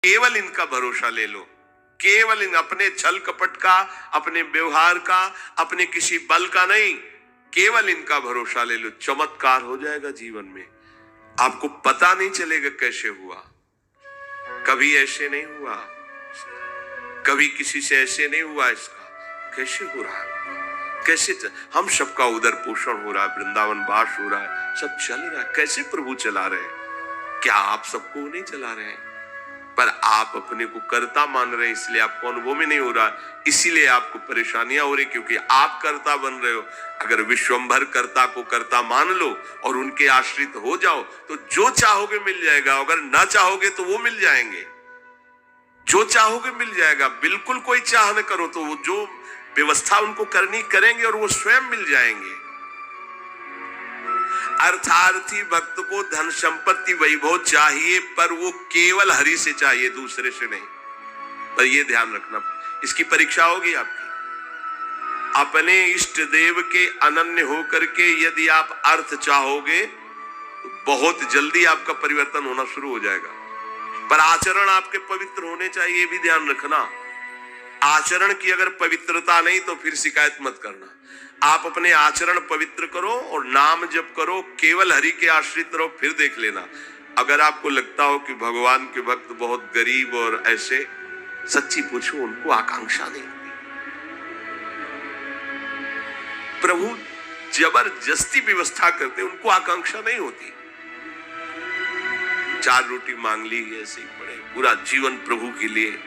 केवल इनका भरोसा ले लो, केवल इन अपने छल कपट का, अपने व्यवहार का, अपने किसी बल का नहीं, केवल इनका भरोसा ले लो। चमत्कार हो जाएगा जीवन में, आपको पता नहीं चलेगा कैसे हुआ। कभी ऐसे नहीं हुआ, कभी किसी से ऐसे नहीं हुआ। इसका कैसे हो रहा है, कैसे हम सबका उदर पोषण हो रहा है, वृंदावन वास हो रहा है, सब चल रहा है। कैसे प्रभु चला रहे हैं? क्या आप सबको नहीं चला रहे हैं? पर आप अपने को कर्ता मान रहे हैं, इसलिए आपको अनुभव में नहीं हो रहा, इसीलिए आपको परेशानियां हो रही, क्योंकि आप कर्ता बन रहे हो। अगर विश्वंभर कर्ता को कर्ता मान लो और उनके आश्रित हो जाओ तो जो चाहोगे मिल जाएगा, अगर ना चाहोगे तो वो मिल जाएंगे। जो चाहोगे मिल जाएगा, बिल्कुल कोई चाह न करो तो वो जो व्यवस्था उनको करनी करेंगे और वो स्वयं मिल जाएंगे। अर्थार्थी भक्त को धन संपत्ति वैभव चाहिए, पर वो केवल हरि से चाहिए, दूसरे से नहीं। पर ये ध्यान रखना, इसकी परीक्षा होगी आपकी। अपने इष्ट देव के अनन्य होकर के यदि आप अर्थ चाहोगे तो बहुत जल्दी आपका परिवर्तन होना शुरू हो जाएगा। पर आचरण आपके पवित्र होने चाहिए, भी ध्यान रखना। आचरण की अगर पवित्रता नहीं तो फिर शिकायत मत करना। आप अपने आचरण पवित्र करो और नाम जप करो, केवल हरि के आश्रित रहो, फिर देख लेना। अगर आपको लगता हो कि भगवान के भक्त बहुत गरीब और ऐसे, सच्ची पूछो, उनको आकांक्षा नहीं होती। प्रभु जबरदस्ती व्यवस्था करते, उनको आकांक्षा नहीं होती। 4 रोटी मांग ली, ऐसे ही पड़े, पूरा जीवन प्रभु के लिए।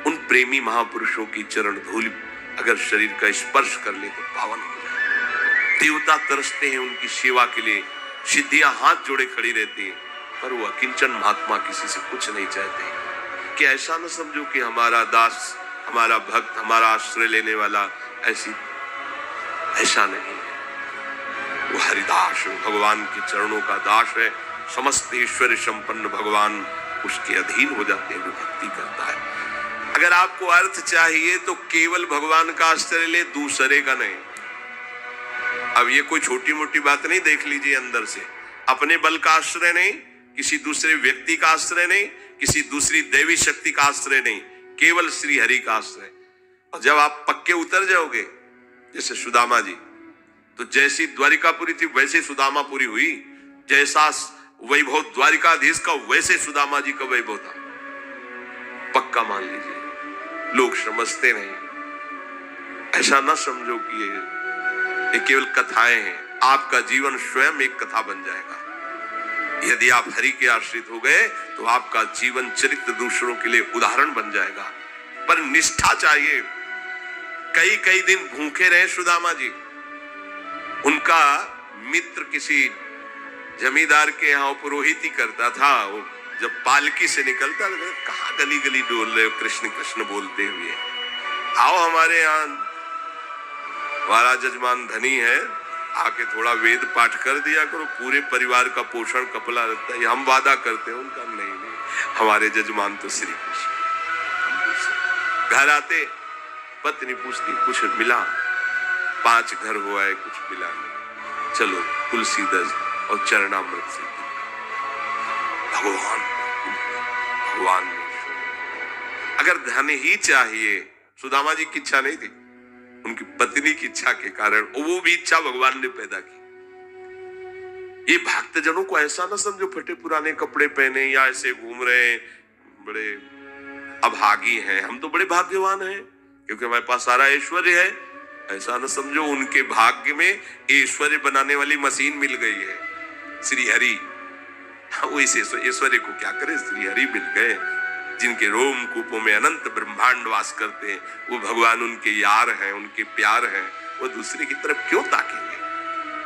उन प्रेमी महापुरुषों की चरण धूल अगर शरीर का स्पर्श कर ले तो पावन हो जाए। देवता तरसते हैं उनकी सेवा के लिए, सिद्धियां हाथ जोड़े खड़ी रहती हैं, पर वो अकिंचन महात्मा किसी से कुछ नहीं चाहते। कि ऐसा न समझो कि हमारा दास, हमारा भक्त, हमारा आश्रय लेने वाला ऐसा नहीं है। वो हरिदास, भगवान के चरणों का दास है। समस्त ऐश्वर्य संपन्न भगवान उसके अधीन हो जाते हैं, वो भक्ति करता है। अगर आपको अर्थ चाहिए तो केवल भगवान का आश्रय ले, दूसरे का नहीं। अब ये कोई छोटी मोटी बात नहीं, देख लीजिए अंदर से। अपने बल का आश्रय नहीं, किसी दूसरे व्यक्ति का आश्रय नहीं, किसी दूसरी देवी शक्ति का आश्रय नहीं, केवल श्री हरि का आश्रय। और जब आप पक्के उतर जाओगे, जैसे सुदामा जी, तो जैसी द्वारिकापुरी थी वैसे सुदामापुरी हुई। जैसा वैभव द्वारिकाधीश का वैसे सुदामा जी का वैभव था। पक्का मान लीजिए। लोग समझते नहीं, ऐसा ना समझो कि ये केवल कथाएं हैं। आपका जीवन स्वयं एक कथा बन जाएगा। यदि आप हरि के आश्रित हो गए तो आपका जीवन चरित्र दूसरों के लिए उदाहरण बन जाएगा। पर निष्ठा चाहिए। कई कई दिन भूखे रहे सुदामा जी। उनका मित्र किसी जमींदार के यहाँ पुरोहिती करता था। वो जब पालकी से निकलता, कहाँ गली गली डोल रहे हो कृष्ण कृष्ण बोलते हुए, आओ हमारे यहाँ, हमारा जजमान धनी है, आके थोड़ा वेद पाठ कर दिया करो, पूरे परिवार का पोषण कपला रहता है। हम वादा करते हैं उनका, नहीं, हमारे जजमान तो श्री कृष्ण। घर आते पत्नी पूछती, कुछ मिला? 5 घर हुआ है, कुछ मिला नहीं। चलो तुलसी दस और चरणामृत से भगवान ने। अगर धन ही चाहिए, सुदामा जी की इच्छा नहीं थी, उनकी पत्नी की इच्छा के कारण वो भी इच्छा भगवान ने पैदा की। ये भक्तजनों को ऐसा ना समझो फटे पुराने कपड़े पहने या ऐसे घूम रहे हैं, बड़े अभागी हैं। हम तो बड़े भाग्यवान हैं क्योंकि हमारे पास सारा ऐश्वर्य है। ऐसा ना समझो उनके भाग्य में ऐश्वर्य बनाने वाली मशीन मिल गई है, श्री हरि। वो इस ऐश्वर्य को क्या करे, श्री हरि मिल गए, जिनके रोम कूपों में अनंत ब्रह्मांड वास करते हैं। वो भगवान उनके यार हैं, उनके प्यार हैं। वो दूसरे की तरफ क्यों ताके?